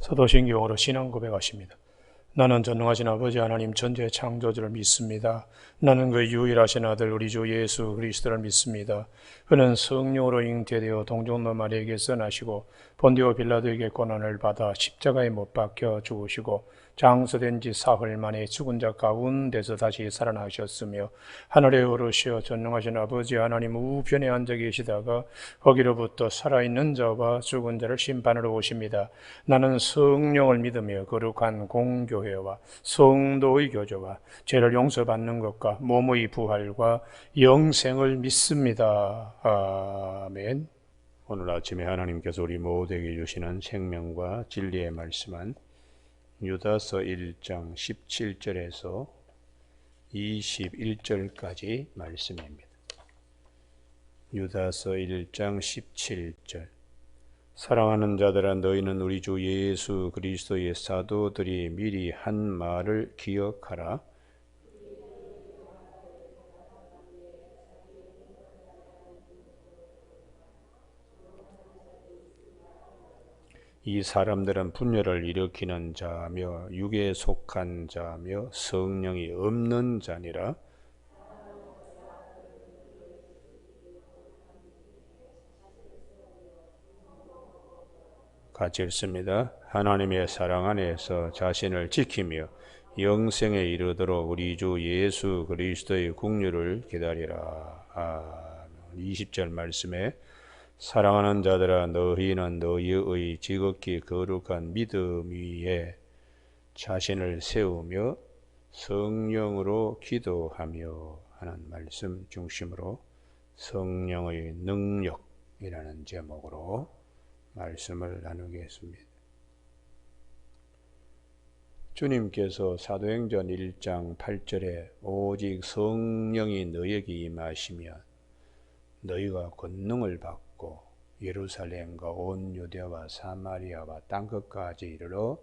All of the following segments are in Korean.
사도신경으로 신앙 고백하십니다. 나는 전능하신 아버지 하나님 전지의 창조주를 믿습니다. 나는 그 유일하신 아들 우리 주 예수 그리스도를 믿습니다. 그는 성령으로 잉태되어 동정노 마리아에게서 나시고 본디오 빌라도에게 고난을 받아 십자가에 못 박혀 죽으시고 장서된 지 사흘 만에 죽은 자 가운데서 다시 살아나셨으며 하늘에 오르시어 전능하신 아버지 하나님 우편에 앉아 계시다가 거기로부터 살아있는 자와 죽은 자를 심판하러 오십니다. 나는 성령을 믿으며 거룩한 공교회와 성도의 교제와 죄를 용서받는 것과 몸의 부활과 영생을 믿습니다. 아멘. 오늘 아침에 하나님께서 우리 모두에게 주시는 생명과 진리의 말씀은 유다서 1장 17절에서 21절까지 말씀입니다. 유다서 1장 17절. 사랑하는 자들아, 너희는 우리 주 예수 그리스도의 사도들이 미리 한 말을 기억하라. 이 사람들은 분열을 일으키는 자며 육에 속한 자며 성령이 없는 자니라. 같이 읽습니다. 하나님의 사랑 안에서 자신을 지키며 영생에 이르도록 우리 주 예수 그리스도의 긍휼을 기다리라. 20절 말씀에 사랑하는 자들아, 너희는 너희의 지극히 거룩한 믿음 위에 자신을 세우며 성령으로 기도하며 하는 말씀 중심으로 성령의 능력이라는 제목으로 말씀을 나누겠습니다. 주님께서 사도행전 1장 8절에 오직 성령이 너희에게 임하시면 너희가 권능을 받고 예루살렘과 온 유대와 사마리아와 땅끝까지 이르러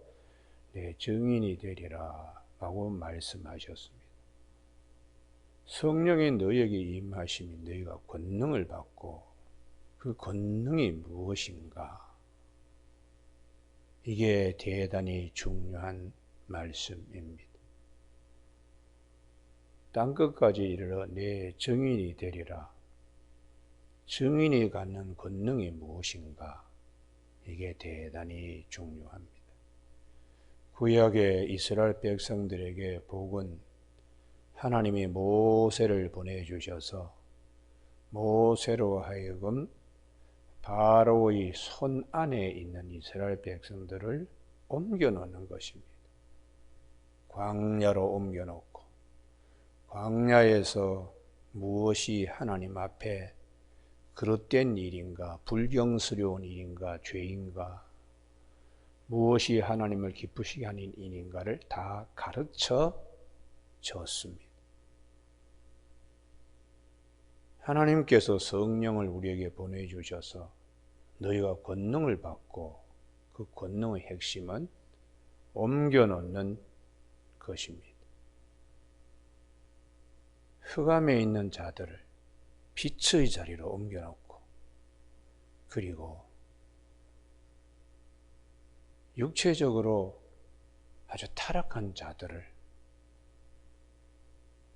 내 증인이 되리라 라고 말씀하셨습니다. 성령이 너희에게 임하시면 너희가 권능을 받고, 그 권능이 무엇인가? 이게 대단히 중요한 말씀입니다. 땅끝까지 이르러 내 증인이 되리라. 증인이 갖는 권능이 무엇인가? 이게 대단히 중요합니다. 구약의 이스라엘 백성들에게 복은 하나님이 모세를 보내주셔서 모세로 하여금 바로의 손 안에 있는 이스라엘 백성들을 옮겨놓는 것입니다. 광야로 옮겨놓고, 광야에서 무엇이 하나님 앞에 그릇된 일인가, 불경스러운 일인가, 죄인가, 무엇이 하나님을 기쁘시게 하는 일인가를 다 가르쳐 줬습니다. 하나님께서 성령을 우리에게 보내주셔서 너희가 권능을 받고, 그 권능의 핵심은 옮겨놓는 것입니다. 흑암에 있는 자들을 빛의 자리로 옮겨놓고, 그리고 육체적으로 아주 타락한 자들을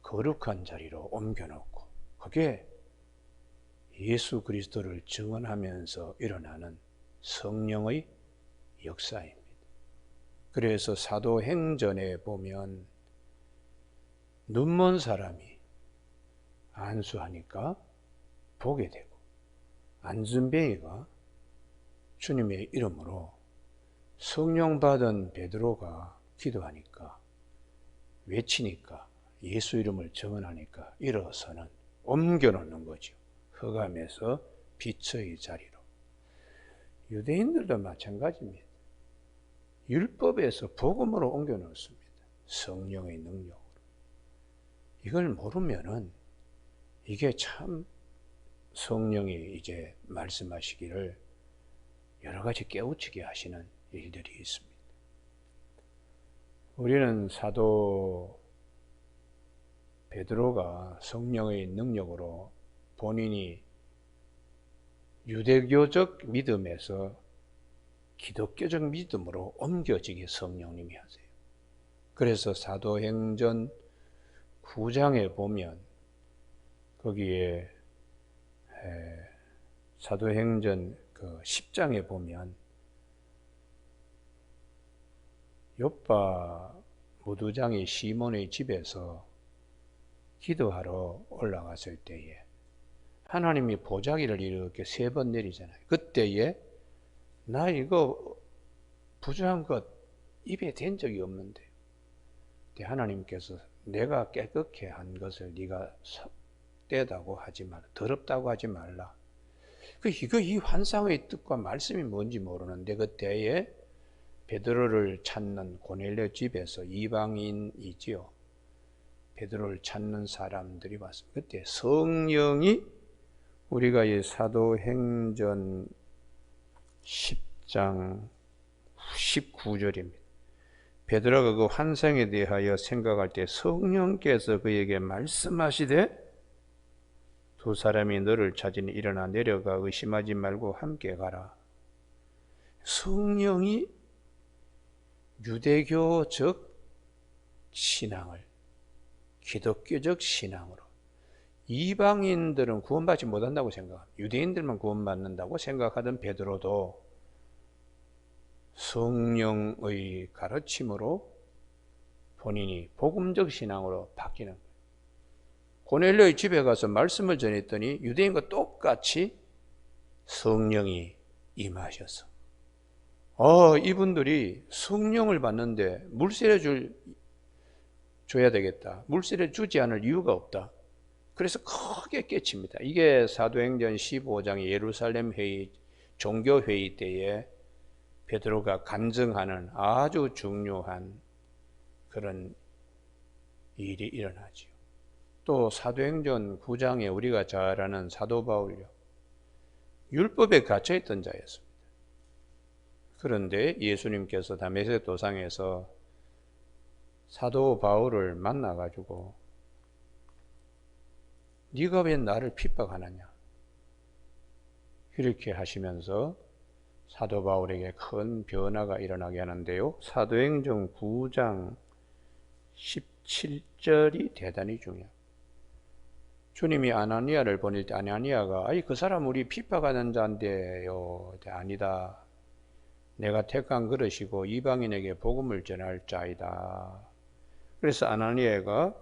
거룩한 자리로 옮겨놓고, 그게 예수 그리스도를 증언하면서 일어나는 성령의 역사입니다. 그래서 사도행전에 보면 눈먼 사람이 안수하니까 보게 되고, 안순뱅이가 주님의 이름으로 성령 받은 베드로가 기도하니까, 외치니까, 예수 이름을 증언하니까 일어서는, 옮겨놓는 거죠. 흑암에서 빛의 자리로. 유대인들도 마찬가지입니다. 율법에서 복음으로 옮겨놓습니다. 성령의 능력으로. 이걸 모르면은 이게 참 성령이 이제 말씀하시기를 여러 가지 깨우치게 하시는 일들이 있습니다. 우리는 사도 베드로가 성령의 능력으로 본인이 유대교적 믿음에서 기독교적 믿음으로 옮겨지게 성령님이 하세요. 그래서 사도행전 9장에 보면 거기에 사도행전 10장에 보면 요파 무두장이 시몬의 집에서 기도하러 올라갔을 때에 하나님이 보자기를 이렇게 3번 내리잖아요. 그때에 나 이거 부정한 것 입에 댄 적이 없는데 하나님께서 내가 깨끗게 한 것을 네가 떼다고 하지 말라, 더럽다고 하지 말라. 이 환상의 뜻과 말씀이 뭔지 모르는데 그때에 베드로를 찾는 고넬료 집에서 이방인이지요. 베드로를 찾는 사람들이 왔습니다. 그때 성령이 우리가 이 사도행전 10장 19절입니다. 베드로가 그 환상에 대하여 생각할 때 성령께서 그에게 말씀하시되 두 사람이 너를 찾으니 일어나 내려가 의심하지 말고 함께 가라. 성령이 유대교적 신앙을 기독교적 신앙으로 이방인들은 구원받지 못한다고 생각합니다. 유대인들만 구원받는다고 생각하던 베드로도 성령의 가르침으로 본인이 복음적 신앙으로 바뀌는 거예요. 고넬료의 집에 가서 말씀을 전했더니 유대인과 똑같이 성령이 임하셔서 이분들이 성령을 받는데 물세례 줘야 되겠다. 물세례 주지 않을 이유가 없다. 그래서 크게 깨칩니다. 이게 사도행전 15장의 예루살렘 회의, 종교 회의 때에 베드로가 간증하는 아주 중요한 그런 일이 일어나죠. 또 사도행전 9장에 우리가 잘 아는 사도 바울요. 율법에 갇혀있던 자였습니다. 그런데 예수님께서 다메섹 도상에서 사도 바울을 만나가지고 네가 왜 나를 핍박하느냐 이렇게 하시면서 사도 바울에게 큰 변화가 일어나게 하는데요. 사도행전 9장 17절이 대단히 중요해요. 주님이 아나니아를 보낼 때 아나니아가 그 사람 우리 핍박하는 자인데요. 아니다. 내가 택한 그릇이고 이방인에게 복음을 전할 자이다. 그래서 아나니아가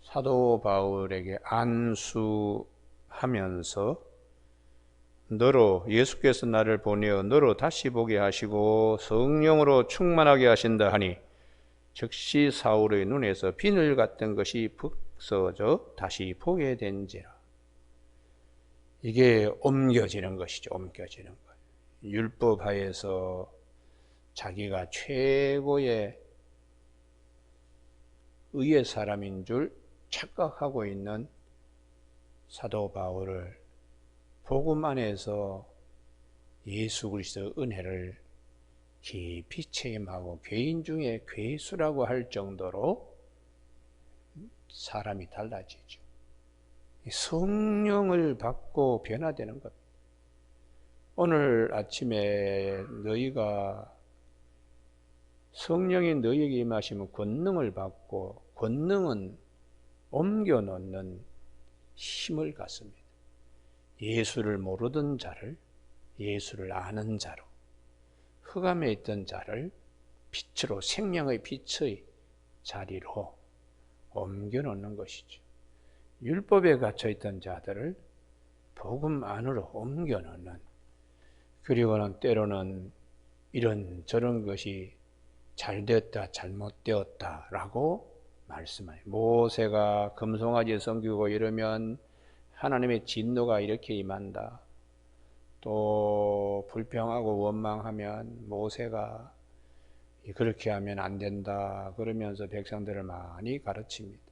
사도 바울에게 안수하면서 너로 예수께서 나를 보내어 너로 다시 보게 하시고 성령으로 충만하게 하신다 하니 즉시 사울의 눈에서 비늘 같은 것이 벗어져 다시 보게 된지라. 이게 옮겨지는 것이죠. 옮겨지는 것. 율법 하에서 자기가 최고의 의의 사람인 줄 착각하고 있는 사도 바울을 복음 안에서 예수 그리스도의 은혜를 깊이 체험하고 죄인 중에 괴수라고 할 정도로 사람이 달라지죠. 성령을 받고 변화되는 겁니다. 오늘 아침에 너희가 성령이 너희에게 임하시면 권능을 받고 권능은 옮겨놓는 힘을 갖습니다. 예수를 모르던 자를 예수를 아는 자로 흑암에 있던 자를 빛으로 생명의 빛의 자리로 옮겨놓는 것이죠. 율법에 갇혀있던 자들을 복음 안으로 옮겨놓는 그리고는 때로는 이런저런 것이 잘되었다 잘못되었다 라고 말씀해요. 모세가 금송아지 섬기고 이러면 하나님의 진노가 이렇게 임한다. 또 불평하고 원망하면 모세가 그렇게 하면 안 된다 그러면서 백성들을 많이 가르칩니다.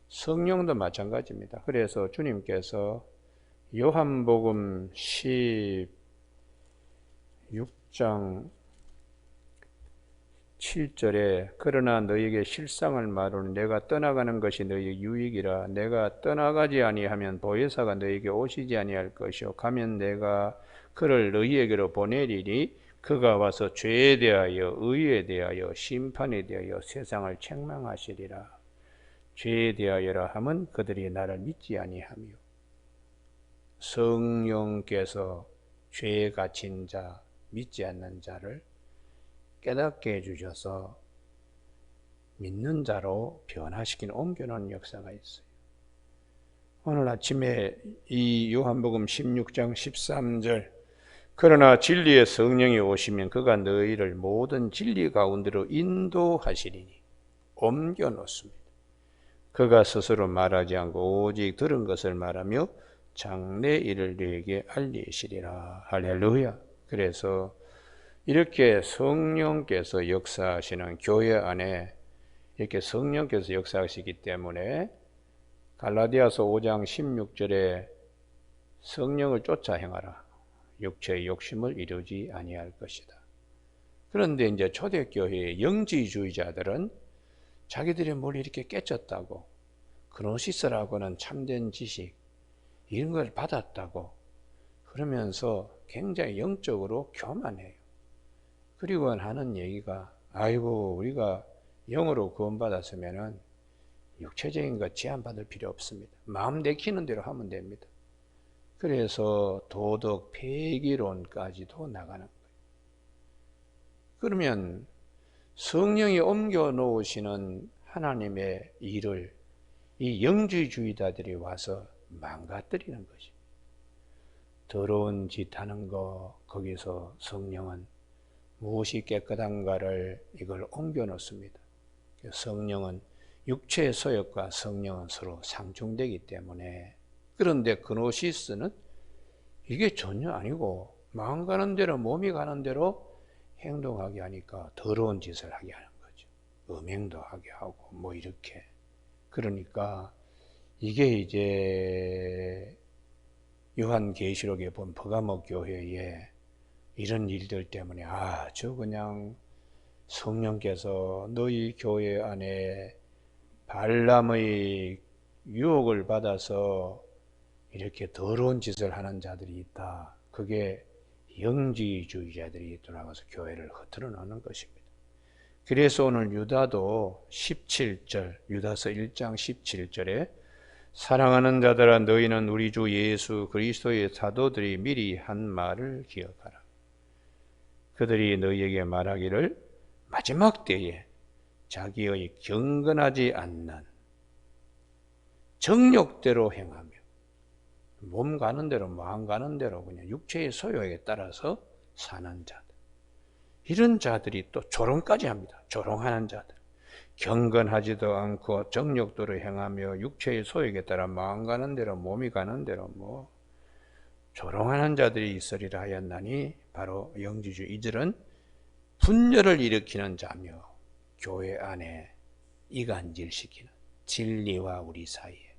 성령도 마찬가지입니다. 그래서 주님께서 요한복음 16장 7절에 그러나 너희에게 실상을 말하노니 내가 떠나가는 것이 너희의 유익이라. 내가 떠나가지 아니하면 보혜사가 너희에게 오시지 아니할 것이요 가면 내가 그를 너희에게로 보내리니 그가 와서 죄에 대하여 의에 대하여 심판에 대하여 세상을 책망하시리라. 죄에 대하여라 함은 그들이 나를 믿지 아니하며 성령께서 죄에 갇힌 자, 믿지 않는 자를 깨닫게 해주셔서 믿는 자로 변화시키는 옮겨놓은 역사가 있어요. 오늘 아침에 이 요한복음 16장 13절 그러나 진리의 성령이 오시면 그가 너희를 모든 진리 가운데로 인도하시리니 옮겨놓습니다. 그가 스스로 말하지 않고 오직 들은 것을 말하며 장래 일을 너희에게 알리시리라. 할렐루야. 그래서 이렇게 성령께서 역사하시는 교회 안에 이렇게 성령께서 역사하시기 때문에 갈라디아서 5장 16절에 성령을 쫓아 행하라. 육체의 욕심을 이루지 아니할 것이다. 그런데 이제 초대교회의 영지주의자들은 자기들의 머리 이렇게 깨쳤다고, 그노시스라고는 참된 지식 이런 걸 받았다고 그러면서 굉장히 영적으로 교만해요. 그리고 하는 얘기가 아이고 우리가 영으로 구원받았으면은 육체적인 것 제한받을 필요 없습니다. 마음 내키는 대로 하면 됩니다. 그래서 도덕 폐기론까지도 나가는 거예요. 그러면 성령이 옮겨 놓으시는 하나님의 일을 이 영지주의자들이 와서 망가뜨리는 것이. 더러운 짓 하는 거, 거기서 성령은 무엇이 깨끗한가를 이걸 옮겨 놓습니다. 성령은 육체의 소욕과 성령은 서로 상충되기 때문에. 그런데 그노시스는 이게 전혀 아니고 마음 가는 대로 몸이 가는 대로 행동하게 하니까 더러운 짓을 하게 하는 거죠. 음행도 하게 하고 뭐 이렇게. 그러니까 이게 이제 요한계시록에 본 퍼가모 교회에 이런 일들 때문에 저 그냥 성령께서 너희 교회 안에 발람의 유혹을 받아서 이렇게 더러운 짓을 하는 자들이 있다. 그게 영지주의자들이 돌아가서 교회를 흐트러 놓는 것입니다. 그래서 오늘 유다도 17절, 유다서 1장 17절에 사랑하는 자들아 너희는 우리 주 예수 그리스도의 사도들이 미리 한 말을 기억하라. 그들이 너희에게 말하기를 마지막 때에 자기의 경건하지 않는 정욕대로 행하며 몸 가는 대로 마음 가는 대로 그냥 육체의 소욕에 따라서 사는 자들, 이런 자들이 또 조롱까지 합니다. 조롱하는 자들, 경건하지도 않고 정욕대로 행하며 육체의 소욕에 따라 마음 가는 대로 몸이 가는 대로 뭐 조롱하는 자들이 있으리라 하였나니 바로 영지주의 이들은 분열을 일으키는 자며 교회 안에 이간질시키는 진리와 우리 사이에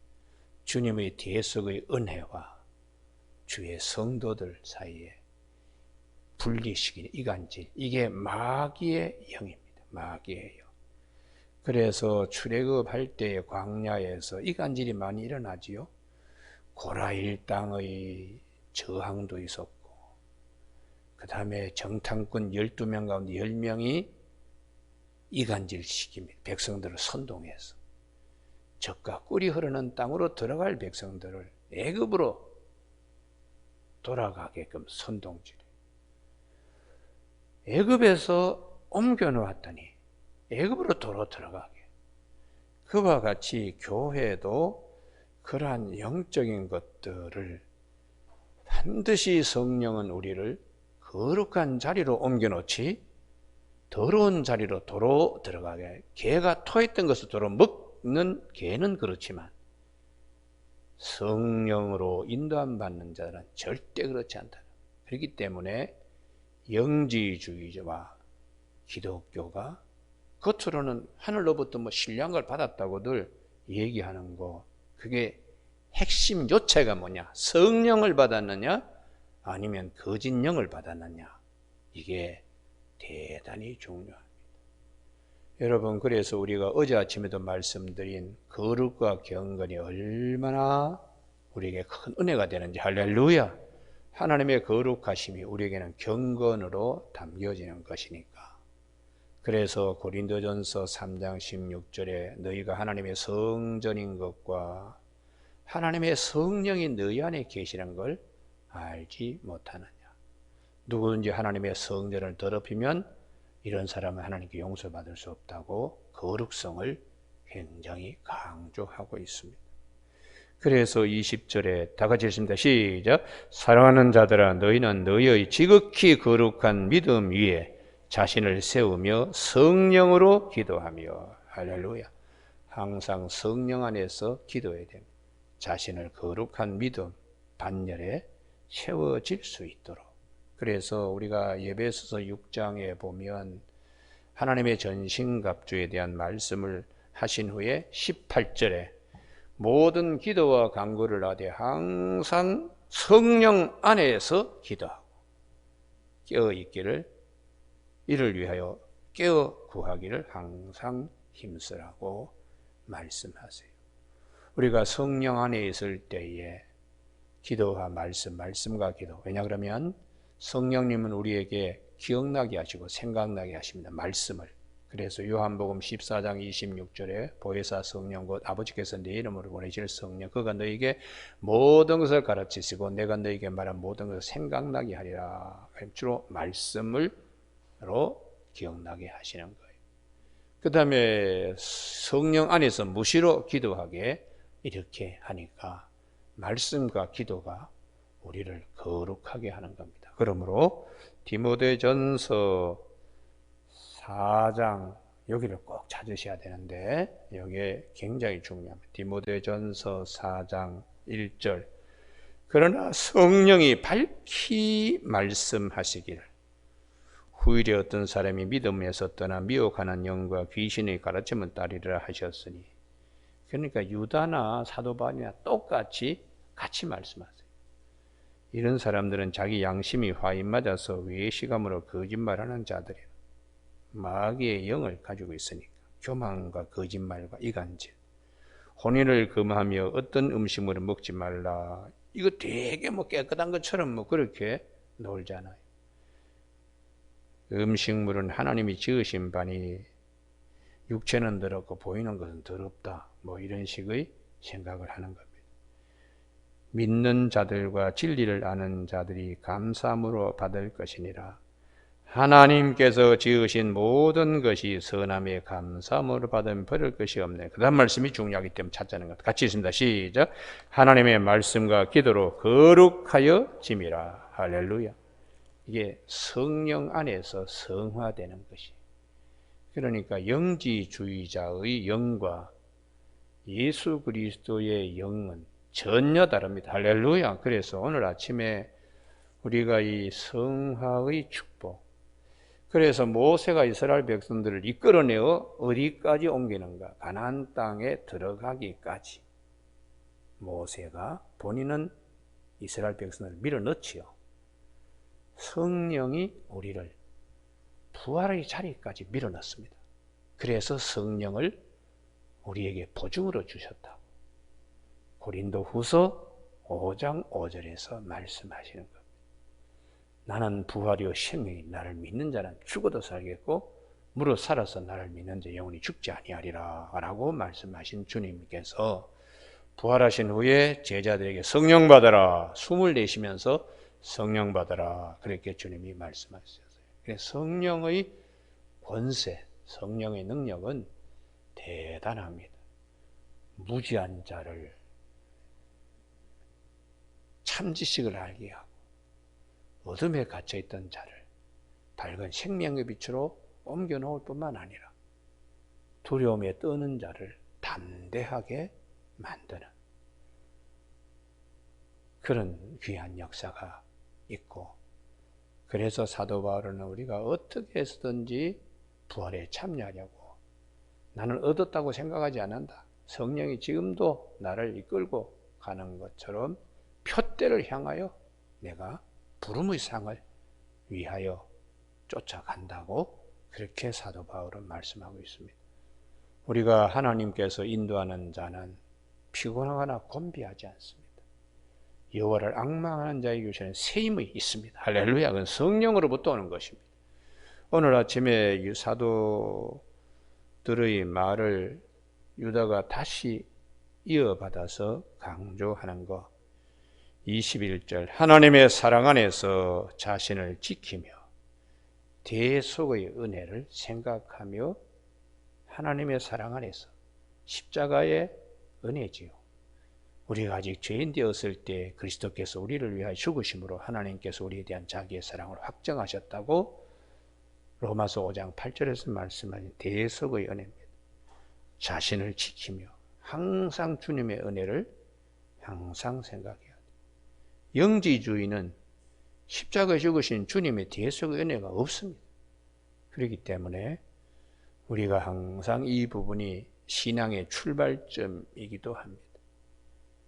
주님의 대속의 은혜와 주의 성도들 사이에 분리시키는 이간질, 이게 마귀의 영입니다. 마귀의 영. 그래서 출애굽할 때의 광야에서 이간질이 많이 일어나지요. 고라 일당의 저항도 있었고, 그 다음에 정탐꾼 12명 가운데 10명이 이간질시킵니다. 백성들을 선동해서 젖과 꿀이 흐르는 땅으로 들어갈 백성들을 애굽으로 돌아가게끔 선동질해. 애굽에서 옮겨놓았더니 애굽으로 도로 들어가게. 그와 같이 교회도 그러한 영적인 것들을 반드시 성령은 우리를 거룩한 자리로 옮겨놓지 더러운 자리로 도로 들어가게. 개가 토했던 것을 도로 먹는 개는 그렇지만 성령으로 인도함 받는 자들은 절대 그렇지 않다. 그렇기 때문에 영지주의자와 기독교가 겉으로는 하늘로부터 뭐 신령을 받았다고들 얘기하는 거, 그게 핵심 요체가 뭐냐? 성령을 받았느냐 아니면 거짓 영을 받았느냐, 이게 대단히 중요합니다. 여러분, 그래서 우리가 어제 아침에도 말씀드린 거룩과 경건이 얼마나 우리에게 큰 은혜가 되는지, 할렐루야. 하나님의 거룩하심이 우리에게는 경건으로 담겨지는 것이니까. 그래서 고린도전서 3장 16절에 너희가 하나님의 성전인 것과 하나님의 성령이 너희 안에 계시는 걸 알지 못하느냐. 누구든지 하나님의 성전을 더럽히면 이런 사람은 하나님께 용서받을 수 없다고 거룩성을 굉장히 강조하고 있습니다. 그래서 20절에 다 같이 읽습니다. 시작. 사랑하는 자들아 너희는 너희의 지극히 거룩한 믿음 위에 자신을 세우며 성령으로 기도하며. 할렐루야. 항상 성령 안에서 기도해야 됩니다. 자신을 거룩한 믿음 반열에 세워질 수 있도록. 그래서 우리가 예배소서 6장에 보면 하나님의 전신갑주에 대한 말씀을 하신 후에 18절에 모든 기도와 간구를 하되 항상 성령 안에서 기도하고 깨어있기를 이를 위하여 깨어 구하기를 항상 힘쓰라고 말씀하세요. 우리가 성령 안에 있을 때에 기도와 말씀과 기도. 왜냐 그러면 성령님은 우리에게 기억나게 하시고 생각나게 하십니다. 말씀을. 그래서 요한복음 14장 26절에 보혜사 성령 곧 아버지께서 내 이름으로 보내실 성령 그가 너에게 모든 것을 가르치시고 내가 너에게 말한 모든 것을 생각나게 하리라. 주로 말씀으로 기억나게 하시는 거예요. 그 다음에 성령 안에서 무시로 기도하게 이렇게 하니까 말씀과 기도가 우리를 거룩하게 하는 겁니다. 그러므로 디모데전서 4장 여기를 꼭 찾으셔야 되는데 여기에 굉장히 중요합니다. 디모데전서 4장 1절 그러나 성령이 밝히 말씀하시기를 후일에 어떤 사람이 믿음에서 떠나 미혹하는 영과 귀신의 가르침을 따르리라 하셨으니. 그러니까 유다나 사도 바울이나 똑같이 같이 말씀하세요. 이런 사람들은 자기 양심이 화인 맞아서 외식함으로 거짓말하는 자들이에요. 마귀의 영을 가지고 있으니까 교만과 거짓말과 이간질, 혼인을 금하며 어떤 음식물을 먹지 말라. 이거 되게 깨끗한 것처럼 그렇게 놀잖아요. 음식물은 하나님이 지으신 바니 육체는 더럽고 보이는 것은 더럽다. 이런 식의 생각을 하는 겁니다. 믿는 자들과 진리를 아는 자들이 감사함으로 받을 것이니라. 하나님께서 지으신 모든 것이 선함에 감사함으로 받으면 버릴 것이 없네. 그 다음 말씀이 중요하기 때문에 찾자는 것. 같이 있습니다. 시작. 하나님의 말씀과 기도로 거룩하여 짐이라. 할렐루야. 이게 성령 안에서 성화되는 것이. 그러니까 영지주의자의 영과 예수 그리스도의 영은 전혀 다릅니다. 할렐루야. 그래서 오늘 아침에 우리가 이 성화의 축복, 그래서 모세가 이스라엘 백성들을 이끌어내어 어디까지 옮기는가? 가나안 땅에 들어가기까지. 모세가 본인은 이스라엘 백성을 밀어넣지요. 성령이 우리를 부활의 자리까지 밀어넣습니다. 그래서 성령을 우리에게 보증으로 주셨다. 고린도후서 5장 5절에서 말씀하시는 겁니다. 나는 부활이요 생명이 나를 믿는 자는 죽어도 살겠고 무릇 살아서 나를 믿는 자 영원히 죽지 아니하리라 라고 말씀하신 주님께서 부활하신 후에 제자들에게 성령 받아라 숨을 내쉬면서 성령 받아라 그렇게 주님이 말씀하셨어요. 그래서 성령의 권세, 성령의 능력은 대단합니다. 무지한 자를 참지식을 알게 하고 어둠에 갇혀있던 자를 밝은 생명의 빛으로 옮겨놓을 뿐만 아니라 두려움에 떠는 자를 담대하게 만드는 그런 귀한 역사가 있고, 그래서 사도 바울은 우리가 어떻게 해서든지 부활에 참여하려고, 나는 얻었다고 생각하지 않는다. 성령이 지금도 나를 이끌고 가는 것처럼 표대를 향하여 내가 부름의 상을 위하여 쫓아간다고 그렇게 사도 바울은 말씀하고 있습니다. 우리가 하나님께서 인도하는 자는 피곤하거나 곤비하지 않습니다. 여호와를 앙망하는 자에게 주시는 세임이 있습니다. 할렐루야. 그건 성령으로부터 오는 것입니다. 오늘 아침에 이 사도들의 말을 유다가 다시 이어받아서 강조하는 것. 21절 하나님의 사랑 안에서 자신을 지키며 대속의 은혜를 생각하며 하나님의 사랑 안에서 십자가의 은혜지요. 우리가 아직 죄인 되었을 때 그리스도께서 우리를 위하여 죽으심으로 하나님께서 우리에 대한 자기의 사랑을 확정하셨다고 로마서 5장 8절에서 말씀하신 대속의 은혜입니다. 자신을 지키며 항상 주님의 은혜를 항상 생각해야 돼요. 영지주의는 십자가에 죽으신 주님의 대속의 은혜가 없습니다. 그렇기 때문에 우리가 항상 이 부분이 신앙의 출발점이기도 합니다.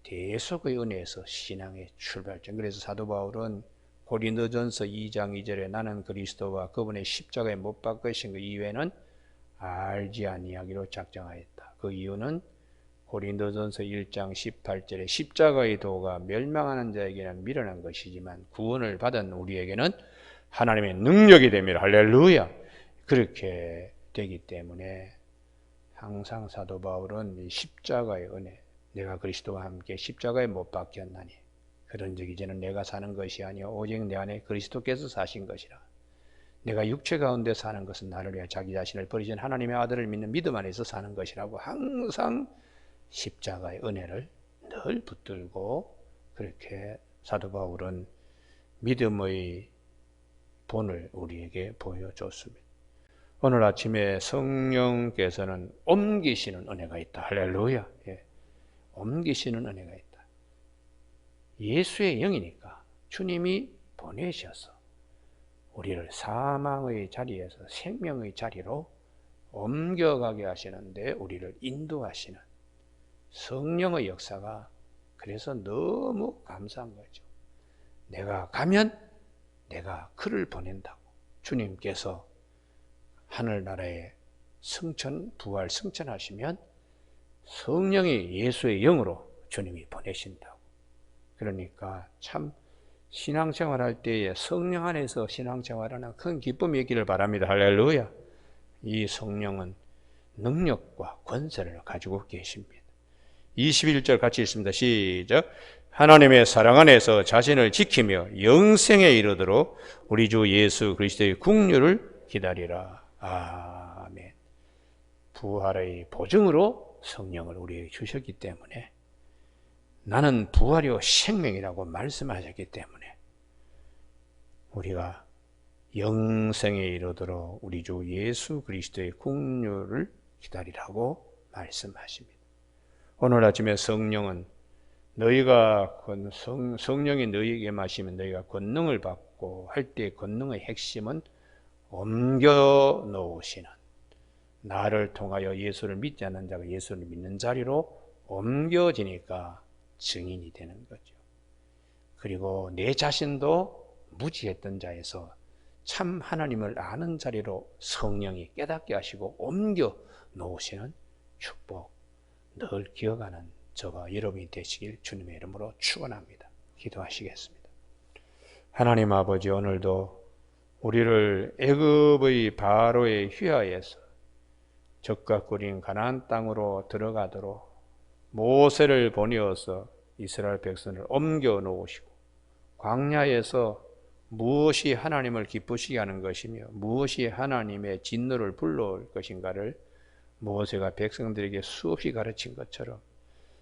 대속의 은혜에서 신앙의 출발점. 그래서 사도 바울은 고린도전서 2장 2절에 나는 그리스도와 그분의 십자가에 못 박으신 그 이외에는 알지 아니하기로 작정하였다. 그 이유는 고린도전서 1장 18절에 십자가의 도가 멸망하는 자에게는 미련한 것이지만 구원을 받은 우리에게는 하나님의 능력이 됩니다. 할렐루야. 그렇게 되기 때문에 항상 사도 바울은 이 십자가의 은혜, 내가 그리스도와 함께 십자가에 못 박혔나니 그런 적 이제는 내가 사는 것이 아니요 오직 내 안에 그리스도께서 사신 것이라. 내가 육체 가운데 사는 것은 나를 위해 자기 자신을 버리신 하나님의 아들을 믿는 믿음 안에서 사는 것이라고 항상 십자가의 은혜를 늘 붙들고 그렇게 사도 바울은 믿음의 본을 우리에게 보여줬습니다. 오늘 아침에 성령께서는 옮기시는 은혜가 있다. 할렐루야. 예. 옮기시는 은혜가 있다. 예수의 영이니까 주님이 보내셔서 우리를 사망의 자리에서 생명의 자리로 옮겨가게 하시는데 우리를 인도하시는 성령의 역사가 그래서 너무 감사한 거죠. 내가 가면 내가 그를 보낸다고. 주님께서 하늘나라에 부활 승천하시면 성령이 예수의 영으로 주님이 보내신다고. 그러니까 참 신앙생활할 때에 성령 안에서 신앙생활하는 큰 기쁨이 있기를 바랍니다. 할렐루야. 이 성령은 능력과 권세를 가지고 계십니다. 21절 같이 읽습니다. 시작. 하나님의 사랑 안에서 자신을 지키며 영생에 이르도록 우리 주 예수 그리스도의 국류를 기다리라. 아멘. 부활의 보증으로 성령을 우리에게 주셨기 때문에 나는 부활이요 생명이라고 말씀하셨기 때문에 우리가 영생에 이르도록 우리 주 예수 그리스도의 국류를 기다리라고 말씀하십니다. 오늘 아침에 성령은 너희가 성령이 너희에게 마시면 너희가 권능을 받고 할 때 권능의 핵심은 옮겨 놓으시는 나를 통하여 예수를 믿지 않는 자가 예수를 믿는 자리로 옮겨지니까 증인이 되는 거죠. 그리고 내 자신도 무지했던 자에서 참 하나님을 아는 자리로 성령이 깨닫게 하시고 옮겨 놓으시는 축복 늘 기억하는 저와 여러분이 되시길 주님의 이름으로 축원합니다. 기도하시겠습니다. 하나님 아버지, 오늘도 우리를 애굽의 바로의 휘하에서 적과 꿀인 가나안 땅으로 들어가도록 모세를 보내어서 이스라엘 백성을 옮겨 놓으시고 광야에서 무엇이 하나님을 기쁘시게 하는 것이며 무엇이 하나님의 진노를 불러올 것인가를 모세가 백성들에게 수없이 가르친 것처럼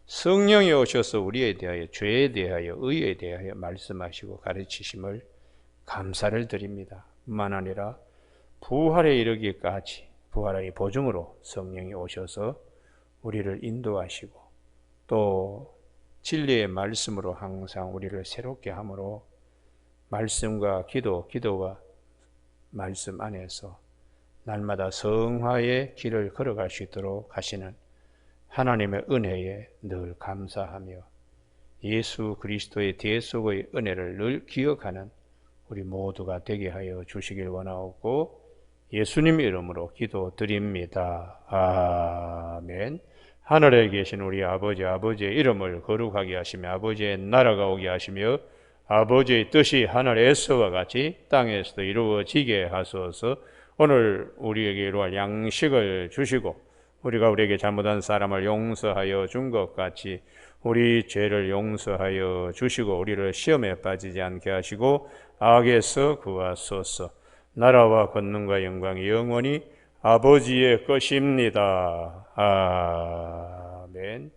성령이 오셔서 우리에 대하여 죄에 대하여 의에 대하여 말씀하시고 가르치심을 감사를 드립니다. 뿐만 아니라 부활에 이르기까지 부활의 보증으로 성령이 오셔서 우리를 인도하시고 또 진리의 말씀으로 항상 우리를 새롭게 함으로 말씀과 기도와 말씀 안에서 날마다 성화의 길을 걸어갈 수 있도록 하시는 하나님의 은혜에 늘 감사하며 예수 그리스도의 대속의 은혜를 늘 기억하는 우리 모두가 되게 하여 주시길 원하옵고 예수님의 이름으로 기도드립니다. 아멘. 하늘에 계신 우리 아버지의 이름을 거룩하게 하시며 아버지의 나라가 오게 하시며 아버지의 뜻이 하늘에서와 같이 땅에서도 이루어지게 하소서. 오늘 우리에게 이루어질 양식을 주시고 우리가 우리에게 잘못한 사람을 용서하여 준 것 같이 우리 죄를 용서하여 주시고 우리를 시험에 빠지지 않게 하시고 악에서 구하소서. 나라와 권능과 영광이 영원히 아버지의 것입니다. 아멘.